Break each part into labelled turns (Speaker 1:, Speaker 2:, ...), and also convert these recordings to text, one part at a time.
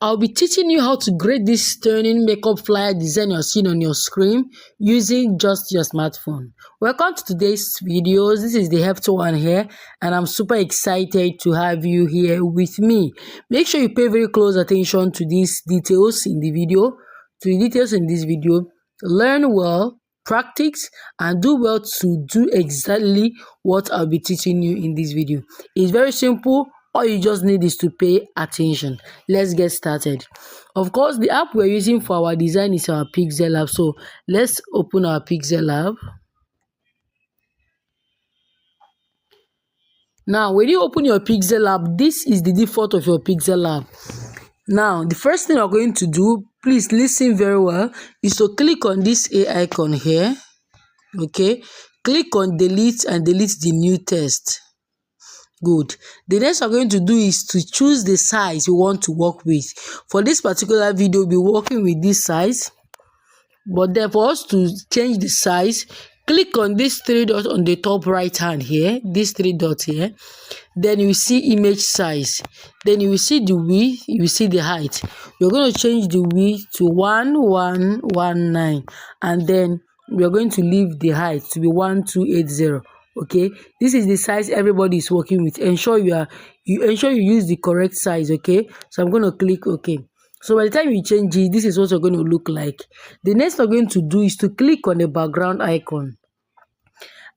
Speaker 1: I'll be teaching you how to create this stunning makeup flyer design you're seeing on your screen using just your smartphone. Welcome to today's videos. This is TheHelpedOne here, and I'm super excited to have you here with me. Make sure you pay very close attention to these details in the video, Learn well, practice, and do well to do exactly what I'll be teaching you in this video. It's very simple. All you just need is to pay attention. Let's get started. Of course, the app we're using for our design is our Pixellab. So let's open our Pixellab. Now, when you open your Pixellab, this is the default of your Pixellab. Now, the first thing we're going to do, please listen very well, is to click on this A icon here. Okay, click on delete and delete the new text. Good. The next we're going to do is to choose the size you want to work with. For this particular video, we'll be working with this size. But then for us to change the size, click on this three dots on the top right hand here, these three dots here. Then you will see image size. Then you will see the width, you will see the height. We're going to change the width to 1119, and then we're going to leave the height to be 1280. Okay, this is the size everybody is working with. Ensure you use the correct size. Okay, so I'm going to click OK. So by the time you change it, this is what you're going to look like. The next we're going to do is to click on the background icon.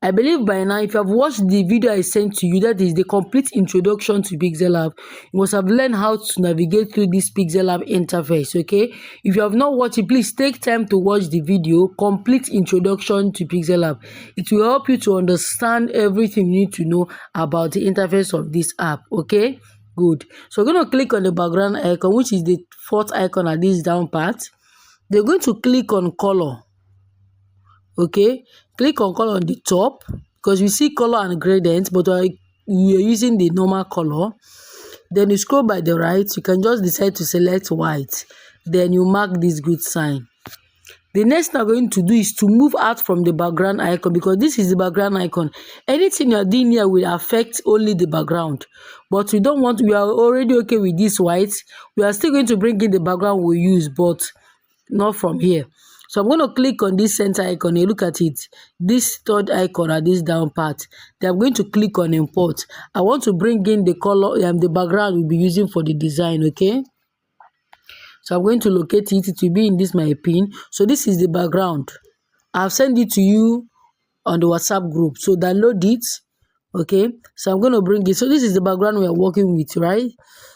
Speaker 1: I believe by now, if you have watched the video I sent to you, that is the complete introduction to Pixellab, you must have learned how to navigate through this Pixellab interface, okay? If you have not watched it, please take time to watch the video, complete introduction to Pixellab. It will help you to understand everything you need to know about the interface of this app, okay? Good. So we're going to click on the background icon, which is the fourth icon at this down part. They're going to click on color. Okay, click on color on the top because we see color and gradient, but we are using the normal color. Then you scroll by the right, you can just decide to select white. Then you mark this good sign. The next thing I'm going to do is to move out from the background icon, because this is the background icon. Anything you're doing here will affect only the background, but we are already okay with this white. We are still going to bring in the background we use, but not from here. So I'm going to click on this center icon. You look at it, this third icon at this down part. Then I'm going to click on import. I want to bring in the color and the background we'll be using for the design, okay? So I'm going to locate it. It will be in this my pin. So this is the background. I've sent it to you on the WhatsApp group. So download it, okay? So I'm going to bring it. So this is the background we are working with, right?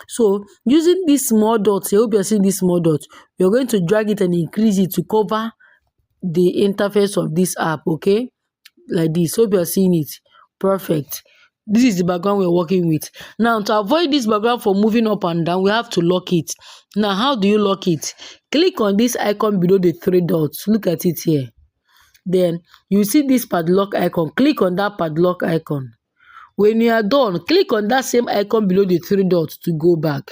Speaker 1: So using these small dots, I hope you're seeing this small dot. You're going to drag it and increase it to cover the interface of this app, okay? Like this. Hope you're seeing it. Perfect. This is the background we're working with. Now, to avoid this background from moving up and down, we have to lock it. Now, how do you lock it? Click on this icon below the three dots. Look at it here. Then you see this padlock icon. Click on that padlock icon. When you are done, click on that same icon below the three dots to go back.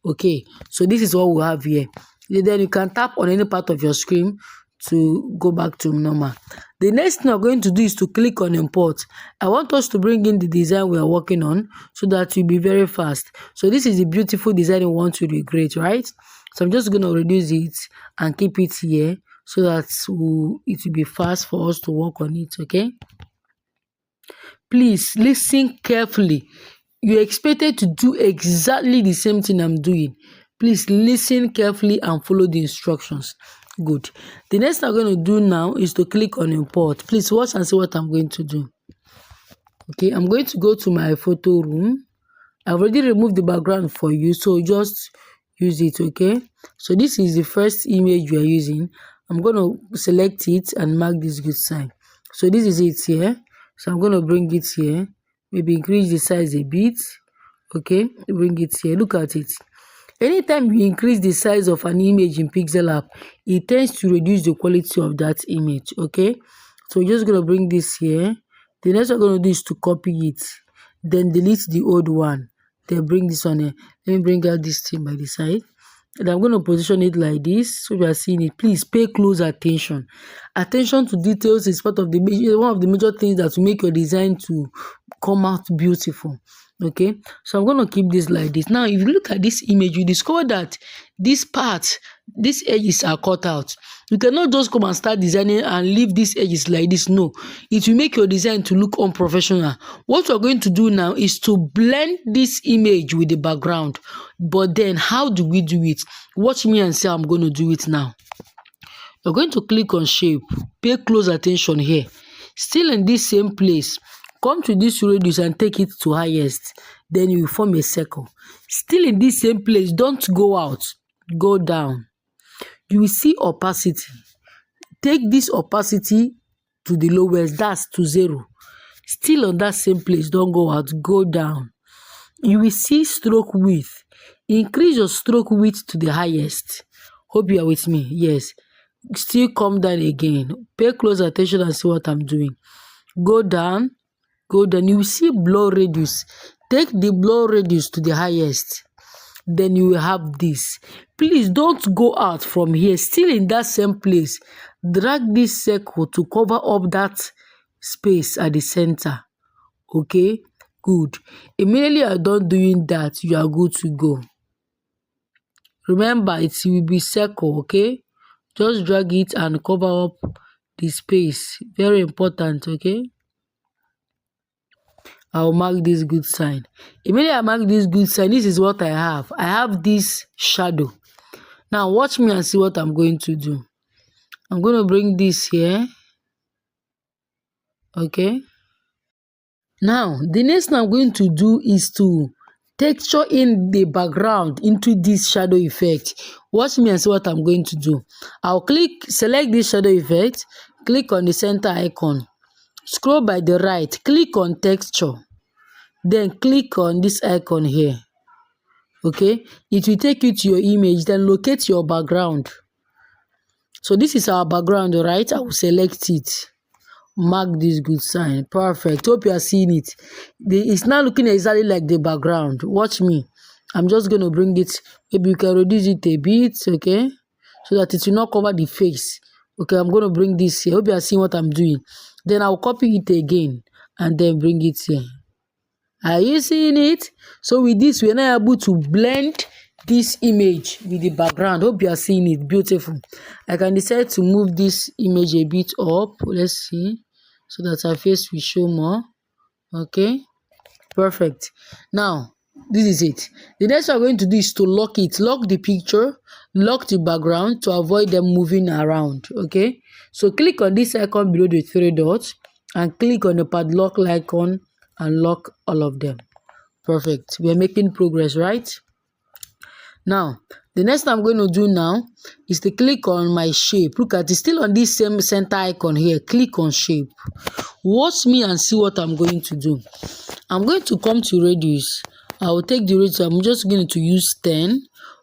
Speaker 1: Okay, so this is what we have here. Then you can tap on any part of your screen to go back to normal. The next thing I'm going to do is to click on import. I want us to bring in the design we are working on so that will be very fast. So this is the beautiful design we want to recreate, right? So I'm just going to reduce it and keep it here so that it will be fast for us to work on it, okay? Please listen carefully. You're expected to do exactly the same thing I'm doing. Please listen carefully and follow the instructions. Good. The next thing I'm going to do now is to click on import. Please watch and see what I'm going to do. Okay, I'm going to go to my photo room. I've already removed the background for you, so just use it, okay? So this is the first image we are using. I'm going to select it and mark this good sign. So this is it here. So I'm going to bring it here, maybe increase the size a bit, okay, bring it here, look at it. Anytime you increase the size of an image in Pixellab, it tends to reduce the quality of that image, okay. So we're just going to bring this here. The next we're going to do is to copy it, then delete the old one, then bring this one here. Let me bring out this thing by the side. And I'm going to position it like this so we are seeing it. Please pay close attention. Attention to details is one of the major things that will make your design to come out beautiful. Okay, so I'm going to keep this like this. Now if you look at this image, you discover that this part, these edges are cut out. You cannot just come and start designing and leave these edges like this. No, it will make your design to look unprofessional. What we're going to do now is to blend this image with the background. But then how do we do it? Watch me and see how I'm going to do it now. You're going to click on shape, pay close attention here. Still in this same place, come to this radius and take it to highest. Then you will form a circle. Still in this same place, don't go out, go down. You will see opacity. Take this opacity to the lowest, that's to 0. Still on that same place, don't go out, go down. You will see stroke width. Increase your stroke width to the highest. Hope you are with me. Yes. Still come down again. Pay close attention and see what I'm doing. Go down, go down. You will see blur radius. Take the blur radius to the highest. Then you will have this. Please don't go out from here. Still in that same place. Drag this circle to cover up that space at the center. Okay, good. Immediately you're done doing that, you are good to go. Remember, it will be circle, okay? Just drag it and cover up the space. Very important, okay? I'll mark this good sign. Immediately I mark this good sign, this is what I have. I have this shadow. Now watch me and see what I'm going to do. I'm going to bring this here. Okay. Now, the next thing I'm going to do is to texture in the background into this shadow effect. Watch me and see what I'm going to do. I'll select this shadow effect, click on the center icon, scroll by the right, click on texture, then click on this icon here. Okay, it will take you to your image, then locate your background. So this is our background, right? I will select it. Mark this good sign. Perfect. Hope you are seeing it. It's not looking exactly like the background. Watch me. I'm just going to bring it. Maybe you can reduce it a bit, okay? So that it will not cover the face. Okay, I'm going to bring this here. Hope you are seeing what I'm doing. Then I'll copy it again and then bring it here. Are you seeing it? So with this, we're now able to blend this image with the background. Hope you are seeing it. Beautiful. I can decide to move this image a bit up. Let's see, so that our face will show more. Okay, perfect. Now this is it. The next we're going to do is to lock it. Lock the picture, lock the background to avoid them moving around. Okay, so click on this icon below the 3 dots and click on the padlock icon and lock all of them. Perfect. We are making progress, right? Now, the next thing I'm going to do now is to click on my shape. Look at it, still on this same center icon here. Click on shape. Watch me and see what I'm going to do. I'm going to come to radius. I will take the radius. I'm just going to use 10.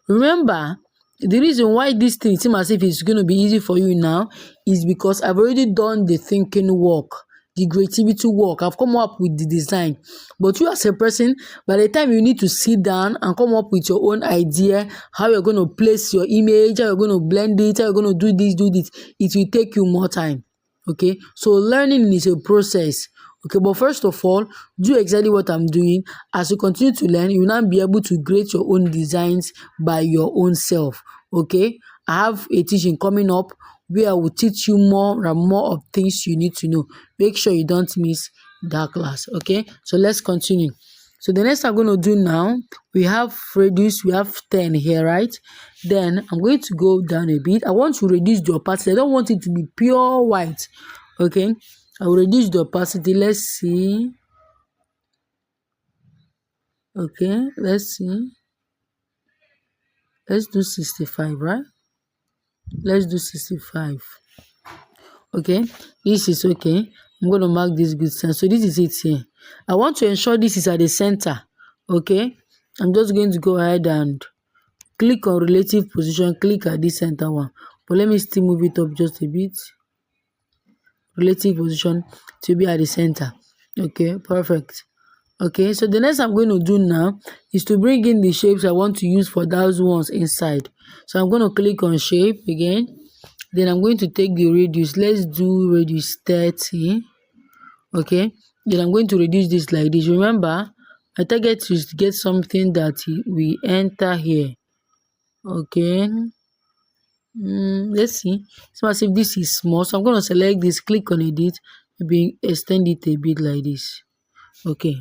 Speaker 1: Remember, the reason why this thing seems as if it's going to be easy for you now is because I've already done the thinking work, the creativity work. I've come up with the design. But you as a person, by the time you need to sit down and come up with your own idea, how you're going to place your image, how you're going to blend it, how you're going to do this, it will take you more time. Okay, so learning is a process. Okay, but first of all, do exactly what I'm doing. As you continue to learn, you will now be able to create your own designs by your own self. Okay, I have a teaching coming up where I will teach you more and more of things you need to know. Make sure you don't miss that class. Okay, so let's continue. So the next I'm going to do now, we have reduce, we have 10 here, right? Then I'm going to go down a bit. I want to reduce the opacity. I don't want it to be pure white. Okay, I will reduce the opacity. Let's see. Okay, let's see. Let's do 65, right? Let's do 65. Okay, this is okay. I'm going to mark this good sign. So this is it here. I want to ensure this is at the center. Okay, I'm just going to go ahead and click on relative position, click at this center one. But let me still move it up just a bit. Relative position to be at the center. Okay, perfect. Okay, so the next I'm going to do now is to bring in the shapes I want to use for those ones inside. So I'm going to click on shape again. Then I'm going to take the radius. Let's do radius 30. Okay, then I'm going to reduce this like this. Remember, My target is to get something that we enter here. Okay. Let's see. So as if this is small, so I'm going to select this, click on edit, maybe extend it a bit like this. Okay,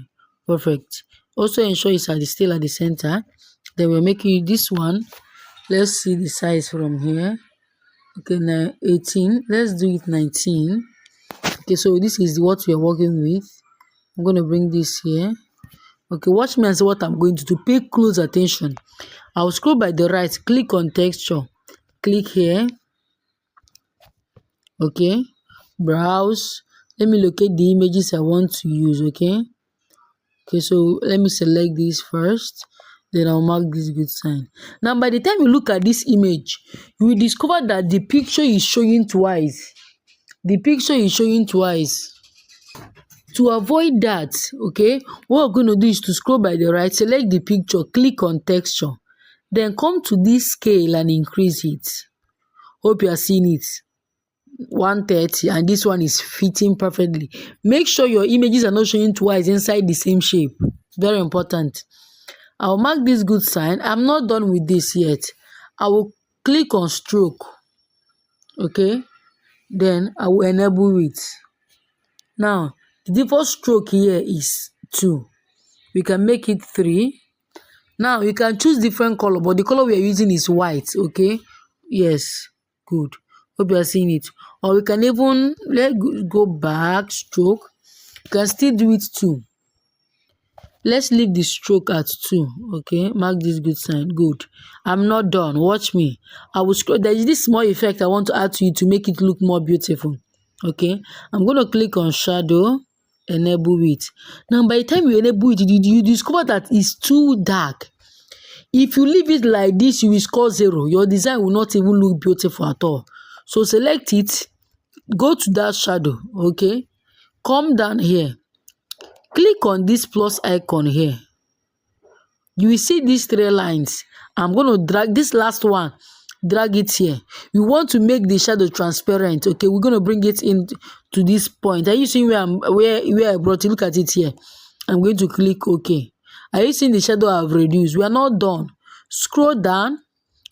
Speaker 1: perfect. Also ensure it's still at the center. Then we're making this one. Let's see the size from here. Okay, now 18. Let's do it 19. Okay, so this is what we are working with. I'm going to bring this here. Okay, watch me and see what I'm going to do. Pay close attention. I'll scroll by the right, click on texture, click here. Okay, browse. Let me locate the images I want to use. Okay, so let me select this first, then I'll mark this good sign. Now by the time you look at this image, you will discover that the picture is showing twice. To avoid that, okay, what we're going to do is to scroll by the right, select the picture, click on texture, then come to this scale and increase it. Hope you are seeing it. 130, and this one is fitting perfectly. Make sure your images are not showing twice inside the same shape. Very important. I'll mark this good sign. I'm not done with this yet. I will click on stroke. Okay, then I will enable it. Now the default stroke here is 2. We can make it 3. Now you can choose different color, but the color we are using is white. Okay, yes, good. Hope you are seeing it. Or we can even go back, stroke. You can still do it 2. Let's leave the stroke at 2. Okay, mark this good sign. Good. I'm not done. Watch me. I will scroll. There is this small effect I want to add to it to make it look more beautiful. Okay, I'm going to click on shadow, enable it. Now by the time you enable it, you discover that it's too dark. If you leave it like this, you will score 0. Your design will not even look beautiful at all. So select it, go to that shadow. Okay, come down here, click on this plus icon here. You will see these 3 lines. I'm going to drag this last one, drag it here. You want to make the shadow transparent. Okay, we're going to bring it in to this point. Are you seeing where I brought it? Look at it here. I'm going to click OK. Are you seeing the shadow I've reduced? We are not done. Scroll down,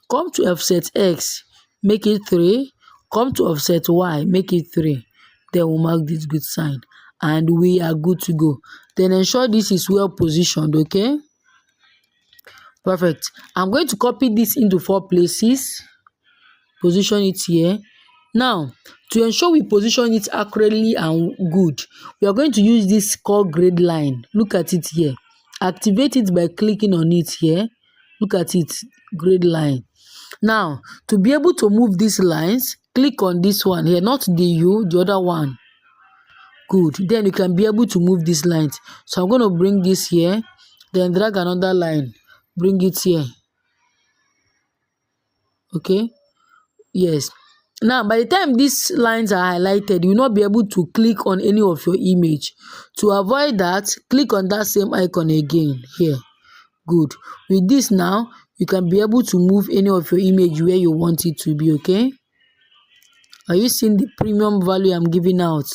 Speaker 1: come to offset X, make it 3. Come to offset Y, make it 3. Then we'll mark this good sign, and we are good to go. Then ensure this is well positioned. Okay, perfect. I'm going to copy this into 4 places, position it here. Now to ensure we position it accurately and good, we are going to use this color grade line. Look at it here. Activate it by clicking on it here. Look at it, grade line. Now to be able to move these lines, click on this one here, not the U, the other one. Good. Then you can be able to move these lines. So I'm going to bring this here, then drag another line, bring it here. Okay, yes. Now by the time these lines are highlighted, you will not be able to click on any of your image. To avoid that, click on that same icon again here. Good. With this now, you can be able to move any of your image where you want it to be. Okay, are you seeing the premium value I'm giving out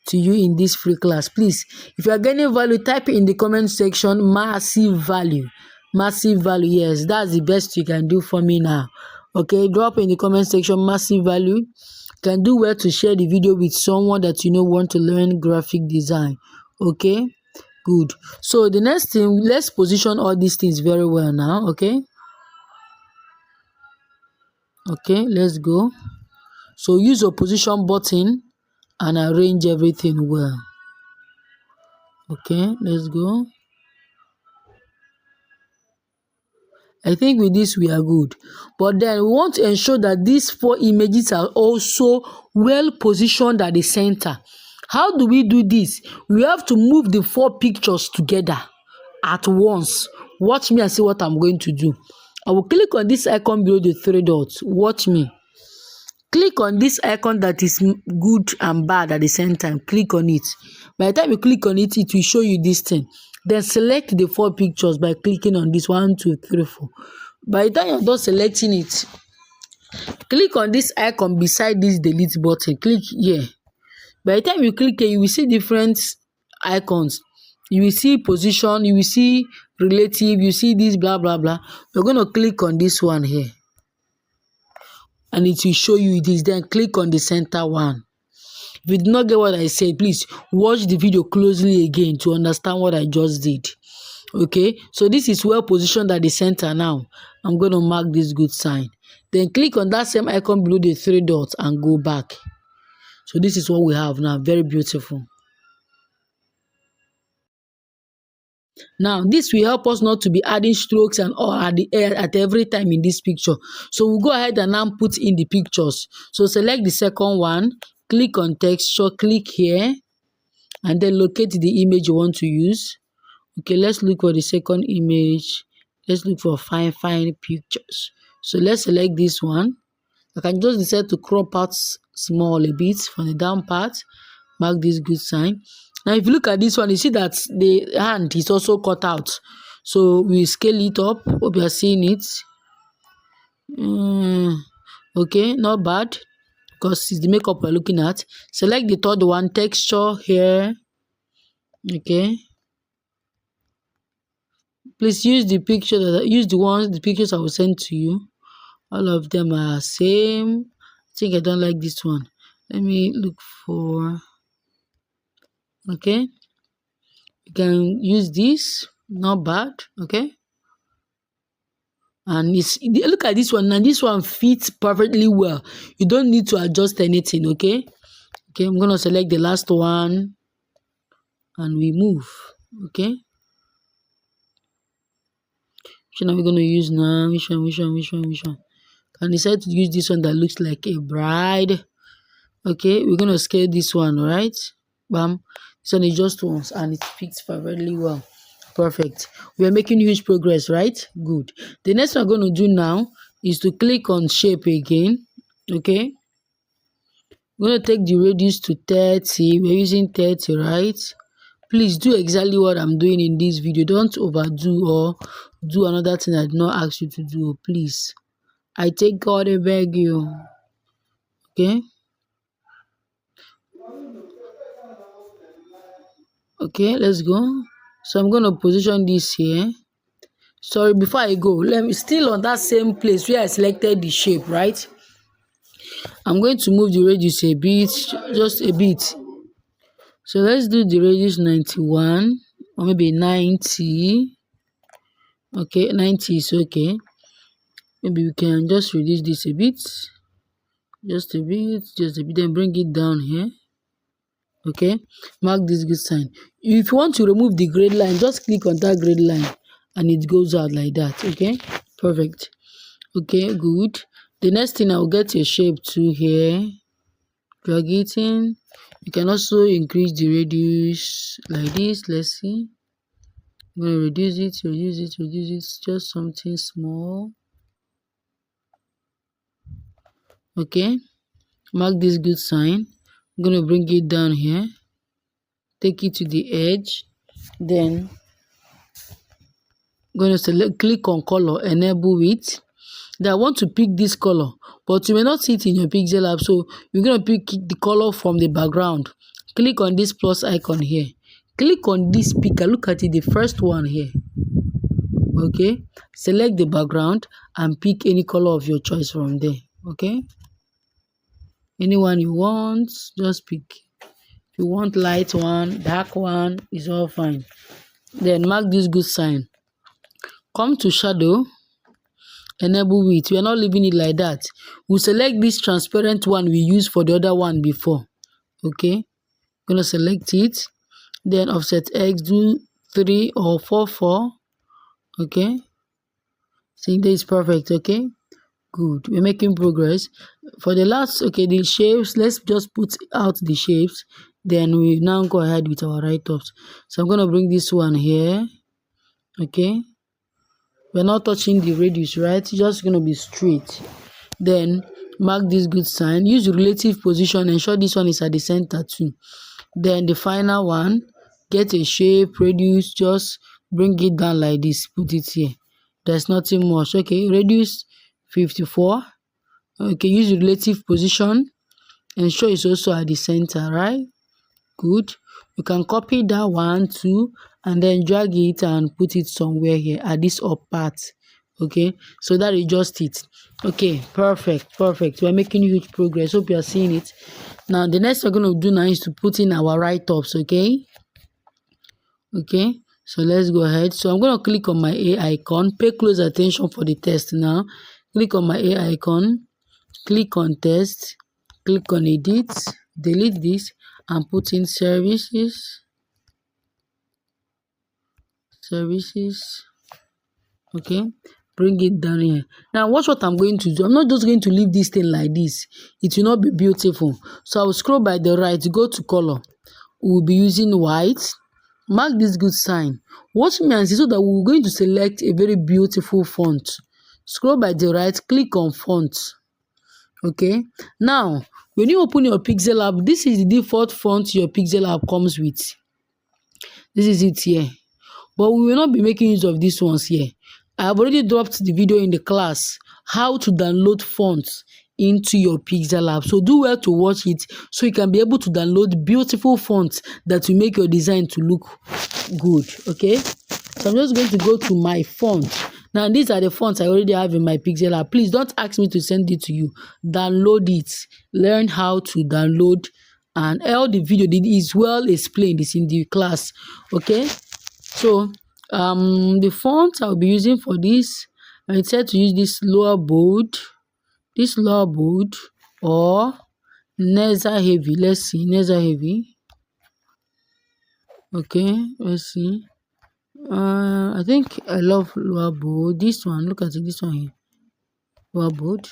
Speaker 1: to you in this free class? Please, if you are getting value, type in the comment section massive value. Yes, that's the best you can do for me now. Okay, drop in the comment section massive value. You can do well to share the video with someone that you know want to learn graphic design. Okay, good. So the next thing, let's position all these things very well now. Okay, let's go. So use your position button and arrange everything well. Okay, let's go. I think with this we are good, but then we want to ensure that these 4 images are also well positioned at the center. How do we do this? We have to move the 4 pictures together at once. Watch me and see what I'm going to do. I will click on this icon below the 3 dots. Watch me. Click on this icon that is good and bad at the same time. Click on it. By the time you click on it, it will show you this thing. Then select the 4 pictures by clicking on this 1, 2, 3, 4. By the time you're done selecting it, click on this icon beside this delete button. Click here. By the time you click here, you will see different icons. you will see position, you will see relative, you see this blah blah blah. We're going to click on this one here and it will show you this. Then click on the center one. If you did not get what I said, please watch the video closely again to understand what I just did. Okay, so this is well positioned at the center now. I'm going to mark this good sign. Then click on that same icon below the three dots and go back. So this is what we have now. Very beautiful. Now, this will help us not to be adding strokes and all at the air at every time in this picture. So we'll go ahead and now put in the pictures. So select the second one, click on texture, click here, and then locate the image you want to use. Okay, let's look for the second image. Let's look for fine pictures. So let's select this one. I can just decide to crop out small a bit from the down part. Mark this good sign. Now, if you look at this one, you see that the hand is also cut out. So we scale it up. Hope you are seeing it. Okay, not bad, because it's the makeup we're looking at. Select the third one, texture here. Okay. Please use the picture the pictures I will send to you. All of them are same. I think I don't like this one. Let me look for. Okay, you can use this, not bad. Okay, and look at this one, and this one fits perfectly well. You don't need to adjust anything. Okay, I'm gonna select the last one and we move. Okay, which one are we gonna use now? Which one? Can decide to use this one that looks like a bride. Okay, we're gonna scale this one, right? Bam. This one is just once and it fits perfectly well. Perfect. We are making huge progress, right? Good. The next one I'm going to do now is to click on shape again. Okay. We're going to take the radius to 30. We're using 30, right? Please do exactly what I'm doing in this video. Don't overdo or do another thing I did not ask you to do. Please. I take God, I beg you. Okay. Okay, let's go. So I'm going to position this here. Sorry, before I go, let me still on that same place where I selected the shape, right? I'm going to move the radius a bit, just a bit. So let's do the radius 91 or maybe 90. Okay, 90 is okay. Maybe we can just reduce this a bit. Just a bit, then bring it down here. Okay, mark this good sign. If you want to remove the grid line, just click on that grid line and it goes out like that. Okay, perfect. Okay, good. The next thing, I'll get a shape to here, drag it in. You can also increase the radius like this. Let's see. I'm going to reduce it, just something small. Okay, mark this good sign. I'm going to bring it down here, take it to the edge, then I'm going to click on color, enable it. Then I want to pick this color, but you may not see it in your Pixellab, so you're going to pick the color from the background. Click on this plus icon here. Click on this picker. Look at it, the first one here. Okay, select the background and pick any color of your choice from there. Okay, anyone you want, just pick. If you want light one, dark one, is all fine. Then mark this good sign. Come to shadow, enable width. We are not leaving it like that. We'll select this transparent one we used for the other one before. Okay, I'm gonna select it. Then offset X, do 3 or 4. Okay, think this is perfect. Okay, good. We're making progress. For the last, okay, the shapes, let's just put out the shapes. Then we now go ahead with our write-ups. So I'm gonna bring this one here. Okay, we're not touching the radius, right? It's just gonna be straight. Then mark this good sign. Use the relative position. Ensure this one is at the center too. Then the final one, get a shape, radius, just bring it down like this, put it here. There's nothing much. Okay, radius 54. Okay, use the relative position. Ensure it's also at the center, right? Good. You can copy that one too and then drag it and put it somewhere here at this up part. Okay, so that is just it. Okay, perfect. We're making huge progress. Hope you are seeing it. Now the next we're going to do now is to put in our write-ups. Okay, so let's go ahead. So I'm going to click on my A icon. Pay close attention for the test now. Click on my A icon, click on test, click on edit, delete this and put in services. Okay, bring it down here. Now watch what I'm going to do. I'm not just going to leave this thing like this. It will not be beautiful. So I will scroll by the right, go to color. We'll be using white. Mark this good sign. Watch me and see, so that we're going to select a very beautiful font. Scroll by the right, click on font. Okay, now when you open your Pixellab, this is the default font your Pixellab comes with. This is it here, but we will not be making use of these ones here. I have already dropped the video in the class how to download fonts into your Pixellab, so do well to watch it so you can be able to download beautiful fonts that will make your design to look good. Okay, so I'm just going to go to my font. Now these are the fonts I already have in my Pixellab. Please don't ask me to send it to you. Download it. Learn how to download, and all the video is well explained. It's in the class. Okay, so the font I'll be using for this, I said to use this lower bold, or Neza heavy. Let's see, Neza heavy. Okay, let's see. I think I love lower bold. This one, look at it, this one here, lower bold.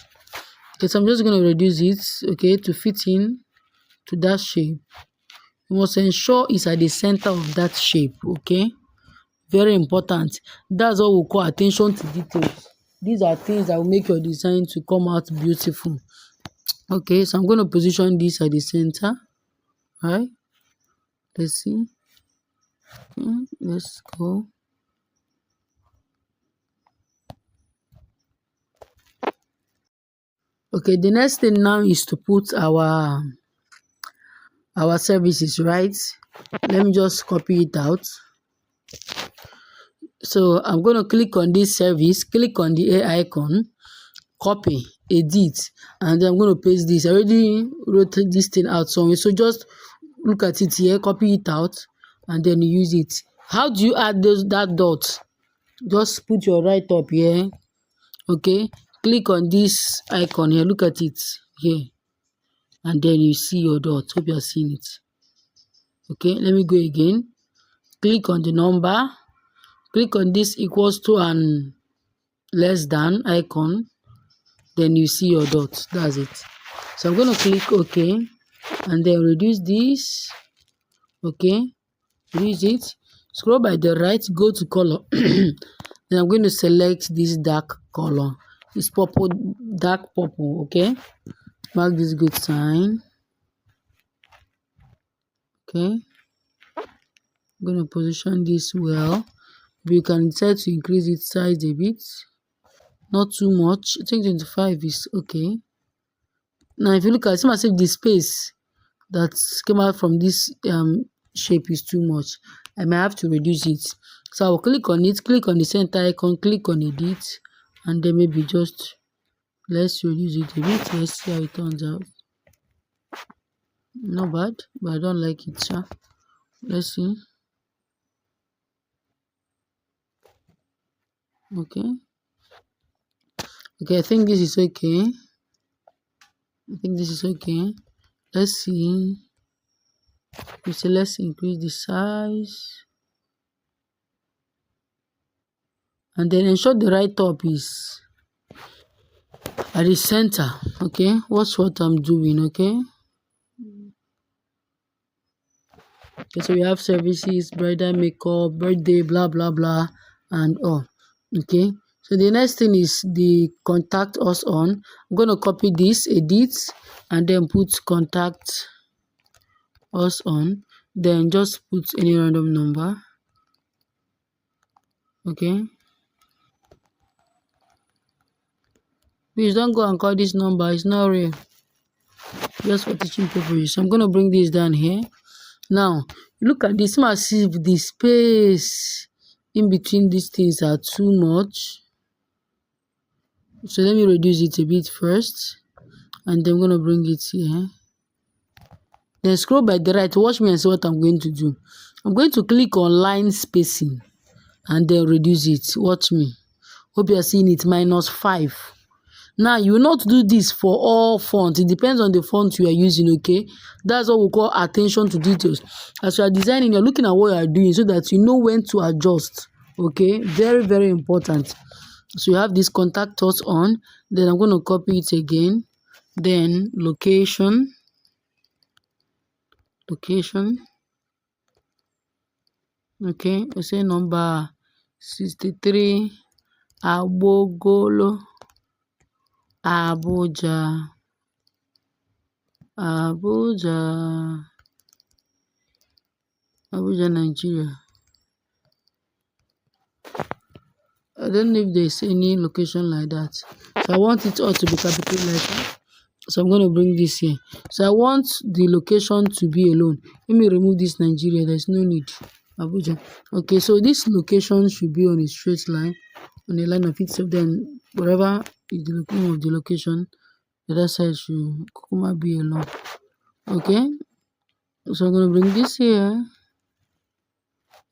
Speaker 1: Okay, so I'm just going to reduce it, okay, to fit in to that shape. You must ensure it's at the center of that shape. Okay, very important. That's what we call attention to details. These are things that will make your design to come out beautiful. Okay, so I'm going to position this at the center. Right, let's see. Okay, let's go. Okay, the next thing now is to put our services, right? Let me just copy it out. So I'm going to click on this service, click on the A icon, copy, edit, and then I'm going to paste this. I already wrote this thing out somewhere, so just look at it here, copy it out, and then use it. How do you add that dot? Just put your right up here. Okay, click on this icon here, look at it here, and then you see your dot. Hope you are seeing it. Okay, let me go again. Click on the number, click on this equals to and less than icon, then you see your dot. That's it. So I'm going to click OK, and then reduce this. Okay, reduce it. Scroll by the right, go to color. Then I'm going to select this dark color. It's purple, dark purple. Okay, mark this good sign. Okay, I'm going to position this well. You can decide to increase its size a bit, not too much. I think 25 is okay. Now if you look at it, it's as if the space that came out from this shape is too much. I may have to reduce it. So I will click on it, click on the center icon, click on edit, and then maybe just let's reduce it a bit. Let's see how it turns out. Not bad, but I don't like it, sir. Let's see. Okay, I think this is okay. Let's see. We say let's increase the size, and then ensure the right top is at the center. Okay, watch what I'm doing. Okay, so we have services, bridal makeup, birthday, blah blah blah, and all. Okay, so the next thing is the contact us on. I'm going to copy this, edit, and then put contact us on. Then just put any random number. Okay, please don't go and call this number, it's not real, just for teaching purposes. So I'm going to bring this down here. Now Look at this, as if the space in between these things are too much. So let me reduce it a bit first, and then I'm going to bring it here. Then scroll by the right, watch me and see what I'm going to do. I'm going to click on line spacing and then reduce it. Watch me. Hope you are seeing it, -5. Now, you will not do this for all fonts. It depends on the font you are using, okay? That's what we call attention to details. As you are designing, you're looking at what you are doing so that you know when to adjust, okay? Very, very important. So you have this contact us on. Then I'm going to copy it again. Then location. Okay, we say number 63, Agbogolo, Abuja, Nigeria. I don't know if there's any location like that. So I want it all to be capital letter. So I'm going to bring this here. So I want the location to be alone. Let me remove this Nigeria. There's no need. Abuja. Okay, so this location should be on a straight line, on a line of itself. Then wherever is the name of the location, the other side should be alone. Okay, so I'm going to bring this here.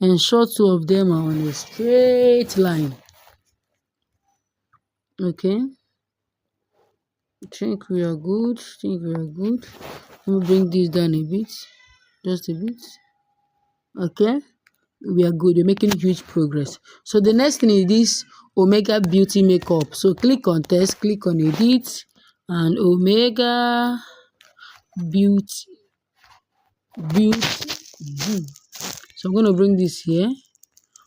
Speaker 1: Ensure 2 of them are on a straight line. Okay, I think we are good. Let me bring this down a bit, just a bit. Okay, we are good. We're making huge progress. So the next thing is this Omega Beauty Makeup. So click on text, click on edit, and Omega Beauty. So I'm going to bring this here.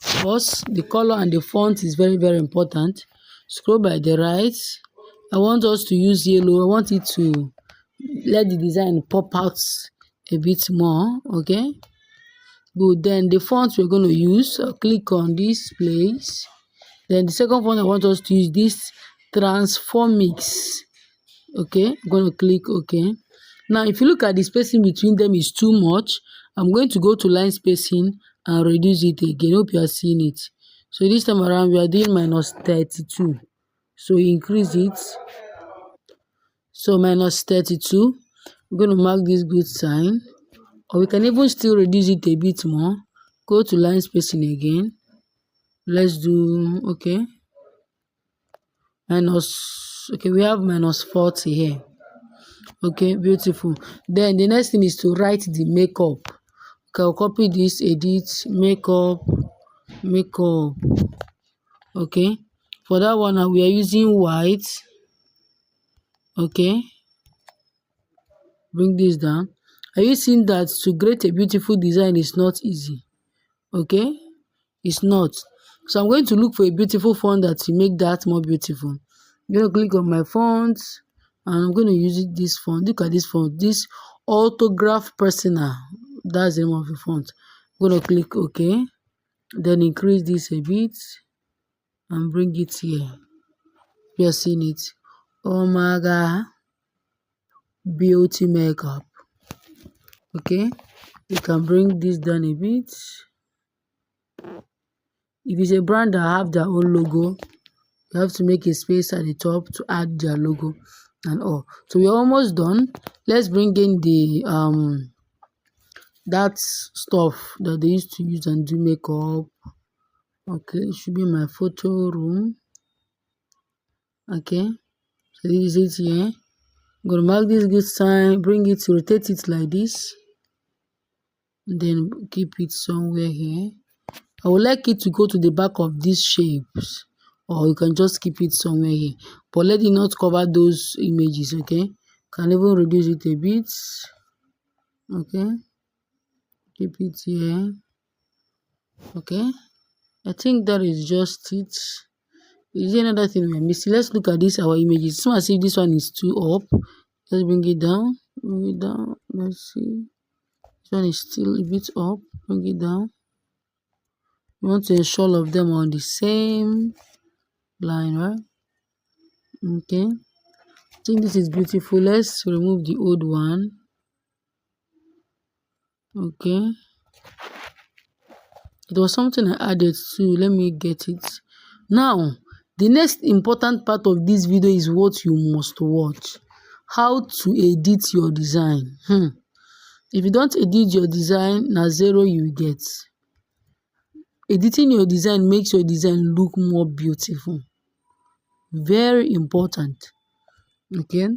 Speaker 1: First, the color and the font is very, very important. Scroll by the right. I want us to use yellow. I want it to let the design pop out a bit more. Okay. Good. Then the font we're going to use, click on this place. Then the second font I want us to use this Transformix. Okay. I'm going to click OK. Now, if you look at the spacing between them is too much, I'm going to go to line spacing and reduce it again. Hope you are seeing it. So this time around, we are doing -32. So increase it. So -32. I'm going to mark this good sign. Or we can even still reduce it a bit more. Go to line spacing again. Let's do, okay. Okay, we have -40 here. Okay, beautiful. Then the next thing is to write the makeup. Okay, I'll copy this, edit, makeup. Okay, for that one now we are using white. Okay, bring this down. Are you seeing that to create a beautiful design is not easy? Okay, it's not. So I'm going to look for a beautiful font that will make that more beautiful. I'm going to click on my fonts and I'm going to use this font. Look at this font, this Autograph Personal. That's the name of the font. I'm going to click OK. Then increase this a bit and bring it here. You are seeing it. Omega Beauty Makeup. Okay, you can bring this down a bit. If it's a brand that have their own logo, you have to make a space at the top to add their logo and all. So we're almost done. Let's bring in the that stuff that they used to use and do makeup. Okay, it should be my photo room. Okay, so this is it here. I'm gonna mark this good sign, bring it, rotate it like this, and then keep it somewhere here. I would like it to go to the back of these shapes, or you can just keep it somewhere here, but let it not cover those images. Okay, can even reduce it a bit. Okay, keep it here. Okay, I think that is just it. Is there another thing we're missing? Let's look at this, our images. It's not as if this one is too up. Let's bring it down. Let's see. This one is still a bit up. Bring it down. We want to ensure all of them are on the same line, right? Okay. I think this is beautiful. Let's remove the old one. Okay. It was something I added too. Let me get it. Now, the next important part of this video is what you must watch. How to edit your design. If you don't edit your design, na zero you get. Editing your design makes your design look more beautiful. Very important. Okay.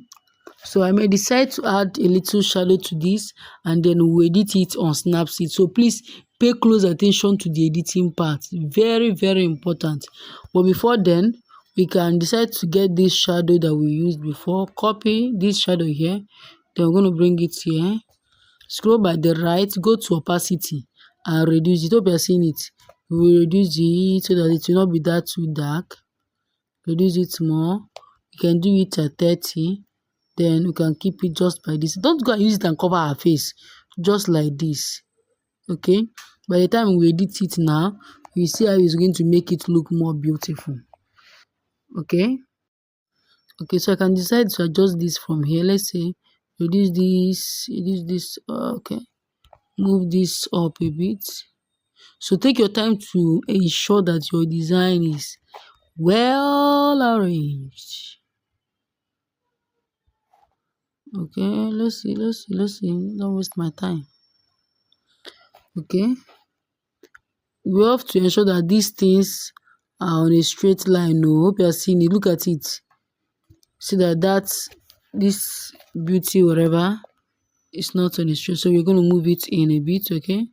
Speaker 1: So I may decide to add a little shadow to this and then we'll edit it on Snapseed. So please pay close attention to the editing part. Very, very important. But before then, we can decide to get this shadow that we used before. Copy this shadow here. Then we're going to bring it here. Scroll by the right, go to opacity and reduce it. Hope you're seeing it. We will reduce it so that it will not be that too dark. Reduce it more. You can do it at 30. Then we can keep it just by this. Don't go and use it and cover our face. Just like this. Okay. By the time we edit it now, you see how it's going to make it look more beautiful. Okay. Okay, so I can decide to adjust this from here. Let's say reduce this. Okay. Move this up a bit. So take your time to ensure that your design is well arranged. Okay, let's see. Don't waste my time. Okay. We have to ensure that these things are on a straight line. No, hope you are seeing it. Look at it. See that this beauty, whatever, is not on a straight. So we're going to move it in a bit, okay?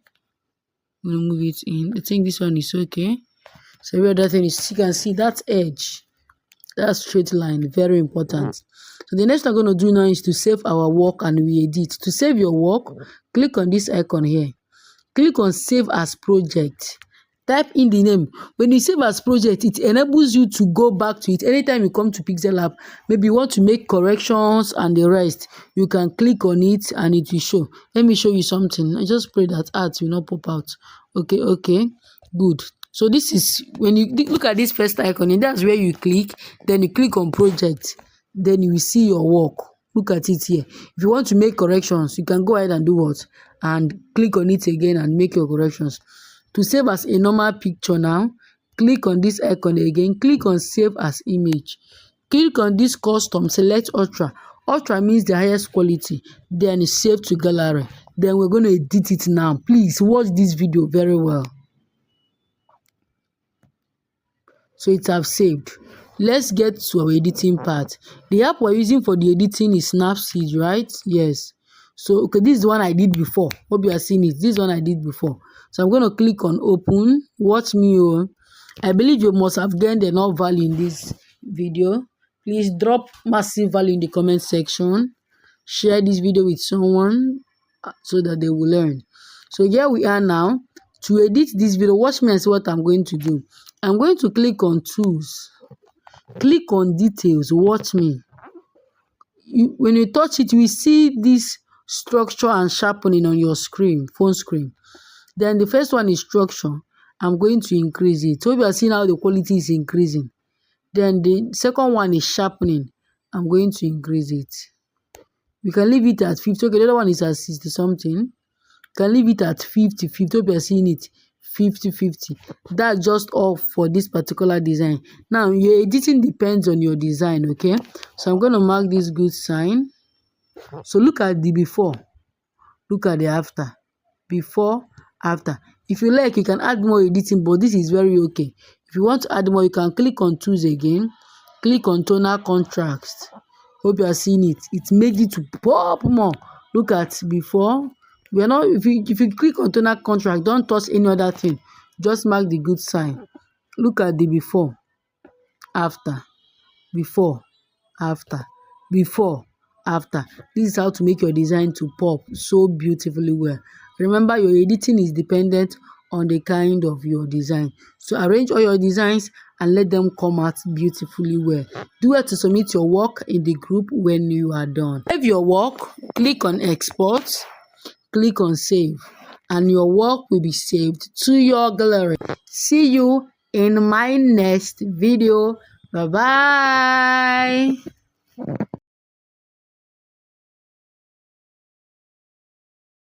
Speaker 1: I'm going to move it in. I think this one is okay. So every other thing is, you can see that edge. That straight line, very important. So the next thing I'm going to do now is to save our work and we edit. To save your work, click on this icon here. Click on save as project. Type in the name. When you save as project, it enables you to go back to it anytime you come to Pixellab. Maybe you want to make corrections and the rest. You can click on it and it will show. Let me show you something. I just pray that art will not pop out. Okay, good. So this is when you look at this first icon, and that's where you click. Then you click on project. Then you will see your work. Look at it here. If you want to make corrections, you can go ahead and do what? And click on it again and make your corrections. To save as a normal picture now, click on this icon again. Click on save as image. Click on this custom, select ultra. Ultra means the highest quality. Then save to gallery. Then we're going to edit it now. Please watch this video very well. So it have saved. Let's get to our editing part. The app we're using for the editing is Snapseed, right? Yes. So okay, this is the one I did before. Hope you are seeing it. This is one I did before. So I'm going to click on open. Watch me. I believe you must have gained enough value in this video. Please drop massive value in the comment section. Share this video with someone so that they will learn. So here we are now. To edit this video, watch me and see what I'm going to do. I'm going to click on tools. Click on details. Watch me. When you touch it, you will see this structure and sharpening on your screen, phone screen. Then the first one is structure. I'm going to increase it. So you are seeing how the quality is increasing. Then the second one is sharpening. I'm going to increase it. We can leave it at 50. Okay, the other one is at 60 something. Can leave it at 50. Hope you are seeing it. 50. That's just all for this particular design. Now your editing depends on your design. Okay, so I'm going to mark this good sign. So look at the before, look at the after. Before, after. If you like, you can add more editing, but this is very okay. If you want to add more, you can click on tools again. Click on tonal contrast. Hope you are seeing it. It makes it to pop more. Look at before. We are not. If you click on tonal contrast, don't touch any other thing. Just mark the good sign. Look at the before, after, before, after, before, after. This is how to make your design to pop so beautifully well. Remember, your editing is dependent on the kind of your design. So arrange all your designs and let them come out beautifully well. Do it to submit your work in the group when you are done. Save your work, click on export, click on save, and your work will be saved to your gallery. See you in my next video. Bye bye.